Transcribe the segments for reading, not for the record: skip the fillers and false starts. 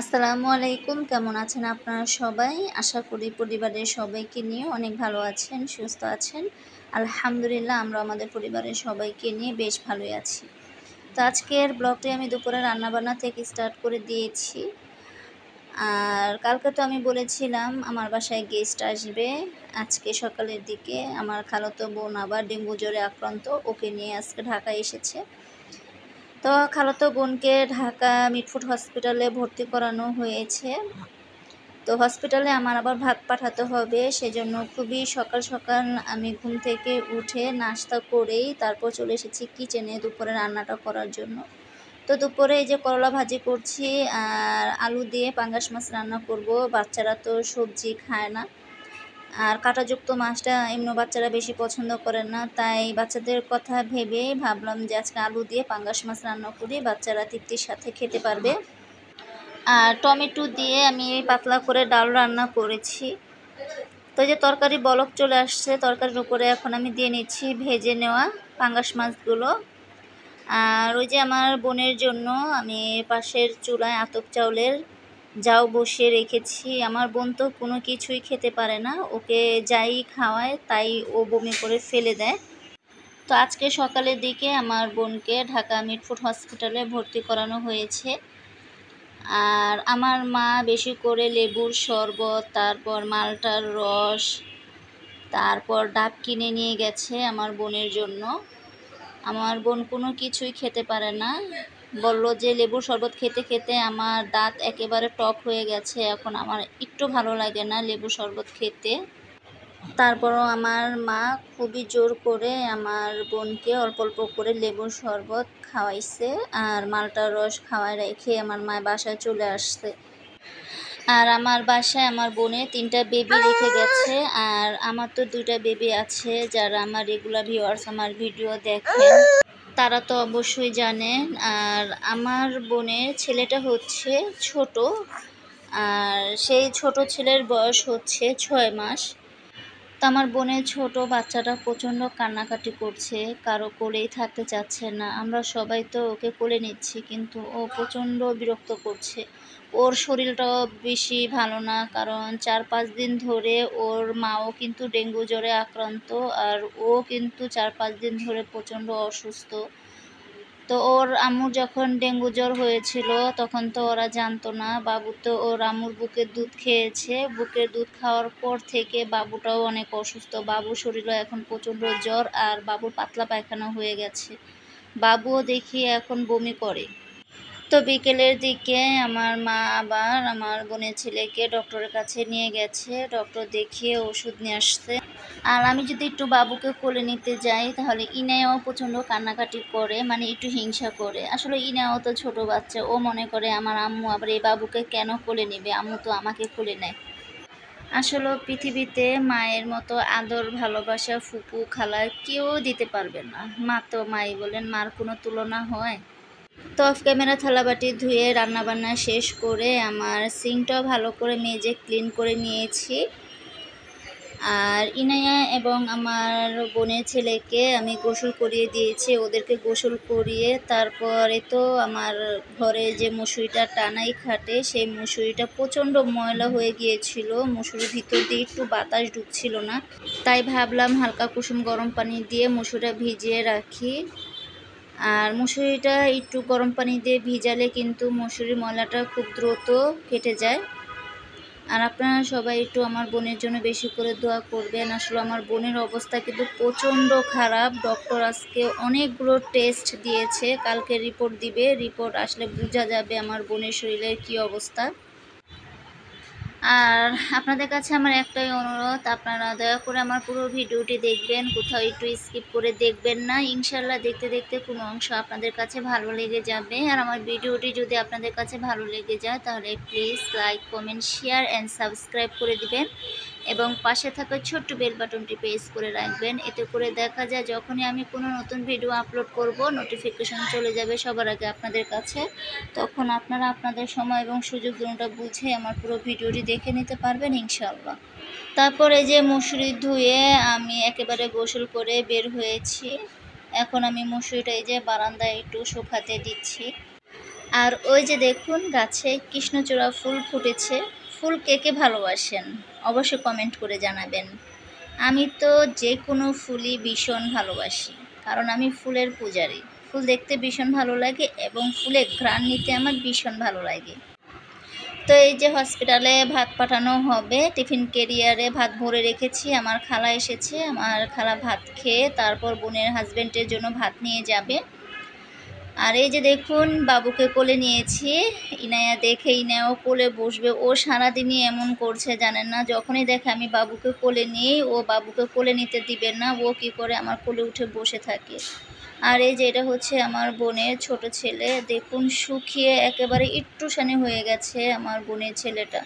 আসসালামু আলাইকুম। কেমন আছেন আপনারা সবাই? আশা করি পরিবারের সবাইকে নিয়ে অনেক ভালো আছেন, সুস্থ আছেন। আলহামদুলিল্লাহ আমরা আমাদের পরিবারের সবাইকে নিয়ে বেশ ভালোই আছি। তো আজকের ব্লগটি আমি দুপুরে রান্নাবান্না থেকে স্টার্ট করে দিয়েছি। আর কালকে তো আমি বলেছিলাম আমার বাসায় গেস্ট আসবে আজকে সকালের দিকে। আমার খালাতো বোন আবার ডেঙ্গু জ্বরে আক্রান্ত, ওকে নিয়ে আজকে ঢাকায় এসেছে। তো খালাতো বোনকে ঢাকা মিটফুট হসপিটালে ভর্তি করানো হয়েছে। তো হসপিটালে আমার আবার ভাত পাঠাতে হবে, সেজন্য খুবই সকাল সকাল আমি ঘুম থেকে উঠে নাস্তা করেই তারপর চলে এসেছি কিচেনে দুপুরে রান্নাটা করার জন্য। তো দুপুরে এই যে করলা ভাজি করছি আর আলু দিয়ে পাঙ্গাস মাছ রান্না করব। বাচ্চারা তো সবজি খায় না, আর কাঁটাযুক্ত মাছটা এমনি বাচ্চারা বেশি পছন্দ করে না, তাই বাচ্চাদের কথা ভেবেই ভাবলাম যে আজকে আলু দিয়ে পাঙ্গাস মাছ রান্না করি, বাচ্চারা তৃপ্তির সাথে খেতে পারবে। আর টমেটো দিয়ে আমি পাতলা করে ডাল রান্না করেছি। তো যে তরকারি বলক চলে আসছে, তরকারির উপরে এখন আমি দিয়ে নিচ্ছি ভেজে নেওয়া পাঙ্গাস মাছগুলো। আর ওই যে আমার বোনের জন্য আমি পাশের চুলায় আতপ চাউলের জাউ বসিয়ে রেখেছি। আমার বোন তো কোনো কিছুই খেতে পারে না, ওকে যাই খাওয়ায় তাই ও বমি করে ফেলে দেয়। তো আজকে সকালের দিকে আমার বোনকে ঢাকা মিটফুট হসপিটালে ভর্তি করানো হয়েছে। আর আমার মা বেশি করে লেবুর শরবত, তারপর মালটার রস, তারপর ডাব কিনে নিয়ে গেছে আমার বোনের জন্য। আমার বোন কোনো কিছুই খেতে পারে না, বলল যে লেবুর শরবত খেতে খেতে আমার দাঁত একেবারে টক হয়ে গেছে, এখন আমার একটু ভালো লাগে না লেবু শরবত খেতে। তারপরও আমার মা খুবই জোর করে আমার বোনকে অল্প অল্প করে লেবুর শরবত খাওয়াইছে আর মালটার রস খাওয়াই রেখে আমার মা বাসায় চলে আসছে। আর আমার বাসায় আমার বোনের 3টা বেবি রেখে গেছে, আর আমার তো 2টা বেবি আছে। যারা আমার রেগুলার ভিউয়ার্স আমার ভিডিও দেখেন তারা তো অবশ্যই জানেন। আর আমার বোনের ছেলেটা হচ্ছে ছোট, আর সেই ছোট ছেলের বয়স হচ্ছে 6 মাস। তো আমার বোনের ছোট বাচ্চাটা প্রচণ্ড কান্নাকাটি করছে, কারো কোলেই থাকতে চাচ্ছে না। আমরা সবাই তো ওকে কোলে নিচ্ছি, কিন্তু ও প্রচণ্ড বিরক্ত করছে। ওর শরীরটাও বেশি ভালো না, কারণ 4-5 দিন ধরে ওর মাও কিন্তু ডেঙ্গু জ্বরে আক্রান্ত, আর ও কিন্তু 4-5 দিন ধরে প্রচণ্ড অসুস্থ। তো ওর আম্মুর যখন ডেঙ্গু জ্বর হয়েছিল তখন তো ওরা জানতো না। বাবু তো ওর আম্মুর বুকের দুধ খেয়েছে, বুকের দুধ খাওয়ার পর থেকে বাবুটাও অনেক অসুস্থ। বাবুর শরীরে এখন প্রচণ্ড জ্বর আর বাবুর পাতলা পায়খানা হয়ে গেছে। বাবুও দেখি এখন বমি করে। তো বিকেলের দিকে আমার মা আবার আমার বোনের ছেলেকে ডক্টরের কাছে নিয়ে গেছে, ডক্টর দেখিয়ে ওষুধ নিয়ে আসছে। আর আমি যদি একটু বাবুকে কোলে নিতে যাই তাহলে ইনায়াও প্রচণ্ড কান্নাকাটি করে, মানে একটু হিংসা করে। আসলে ইনায়াও তো ছোট বাচ্চা, ও মনে করে আমার আম্মু আবার এই বাবুকে কেন কোলে নেবে, আম্মু তো আমাকে কোলে নেয়। আসলে পৃথিবীতে মায়ের মতো আদর ভালোবাসা ফুপু খালা কেউ দিতে পারবে না। মা তো মাই বলেন, মার কোনো তুলনা হয়? তো অফ ক্যামেরা থালাবাটি ধুয়ে রান্নাবান্না শেষ করে আমার সিঙ্কটাও ভালো করে মেজে ক্লিন করে নিয়েছি। আর ইনায়া এবং আমার বোনের ছেলেকে আমি গোসল করিয়ে দিয়েছি। ওদেরকে গোসল করিয়ে তারপরে তো আমার ঘরে যে মশুরিটা টানাই খাটে, সেই মশুরিটা প্রচণ্ড ময়লা হয়ে গিয়েছিল, মশুরির ভিতর দিয়ে একটু বাতাস ঢুকছিল না। তাই ভাবলাম হালকা কুসুম গরম পানি দিয়ে মশুরিটা ভিজিয়ে রাখি। আর মশুরিটা একটু গরম পানি দিয়ে ভিজালে কিন্তু মশুরির ময়লাটা খুব দ্রুত কেটে যায়। আর আপনারা সবাই একটু আমার বোনের জন্য বেশি করে দোয়া করবেন। আসলে আমার বোনের অবস্থা কিন্তু প্রচণ্ড খারাপ। ডক্টর আজকে অনেকগুলো টেস্ট দিয়েছে, কালকে রিপোর্ট দিবে, রিপোর্ট আসলে বোঝা যাবে আমার বোনের শরীরের কী অবস্থা। আর আপনাদের কাছে আমার একটাই অনুরোধ, আপনারা দয়া করে আমার পুরো ভিডিওটি দেখবেন, কোথাও একটু স্কিপ করে দেখবেন না। ইনশাল্লাহ দেখতে দেখতে কোনো অংশ আপনাদের কাছে ভালো লেগে যাবে। আর আমার ভিডিওটি যদি আপনাদের কাছে ভালো লেগে যায় তাহলে please like, comment, share and subscribe করে দিবেন এবং পাশে থাকা ছোট্ট বেল বাটনটি প্রেস করে রাখবেন। এতে করে দেখা যায় যখনই আমি কোনো নতুন ভিডিও আপলোড করব নোটিফিকেশন চলে যাবে সবার আগে আপনাদের কাছে। তখন আপনারা আপনাদের সময় এবং সুযোগ দুটোটা বুঝে আমার পুরো ভিডিওটি দেখে নিতে পারবেন ইনশাআল্লাহ। তারপরে যে মশুরি ধুয়ে আমি একেবারে গোসল করে বের হয়েছি। এখন আমি মশুরিটা এই যে বারান্দায় একটু শুকাতে দিচ্ছি। আর ওই যে দেখুন গাছে কৃষ্ণচূড়া ফুল ফুটেছে। ফুল কে কে ভালোবাসেন অবশ্যই কমেন্ট করে জানাবেন। আমি তো যে কোনো ফুলই ভীষণ ভালোবাসি, কারণ আমি ফুলের পূজারী। ফুল দেখতে ভীষণ ভালো লাগে এবং ফুলের ঘ্রাণ নিতে আমার ভীষণ ভালো লাগে। তো এই যে হসপিটালে ভাত পাঠানো হবে, টিফিন ক্যারিয়ারে ভাত ভরে রেখেছি। আমার খালা এসেছে, আমার খালা ভাত খেয়ে তারপর বোনের হাজব্যান্ডের জন্য ভাত নিয়ে যাবে। আর এই যে দেখুন বাবুকে কোলে নিয়েছি। ইনায়া দেখে ইনায়াও কোলে বসবে। ও সারাদিনই এমন করছে জানেন না, যখনই দেখে আমি বাবুকে কোলে নিই ও বাবুকে কোলে নিতে দিবে না, ও কি করে আমার কোলে উঠে বসে থাকে। আর এই যে এটা হচ্ছে আমার বোনের ছোট ছেলে, দেখুন শুকিয়ে একেবারে একটুখানি হয়ে গেছে আমার বোনের ছেলেটা।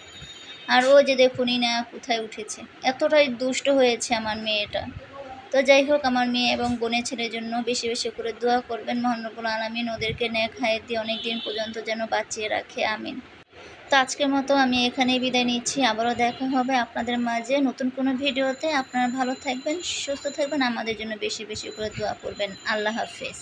আর ও যে দেখুন ইনায়া কোথায় উঠেছে, এতটাই দুষ্ট হয়েছে আমার মেয়েটা। তো যাই হোক, আমার মেয়ে এবং বোনের ছেলের জন্য বেশি বেশি করে দোয়া করবেন। মহান রব্বুল আলামিন ওদেরকে নেক হায়াত দিয়ে অনেক দিন পর্যন্ত যেন বাঁচিয়ে রাখে, আমিন। তো আজকের মতো আমি এখানেই বিদায় নিচ্ছি। আবারও দেখা হবে আপনাদের মাঝে নতুন কোনো ভিডিওতে। আপনারা ভালো থাকবেন, সুস্থ থাকবেন, আমাদের জন্য বেশি বেশি করে দোয়া করবেন। আল্লাহ হাফেজ।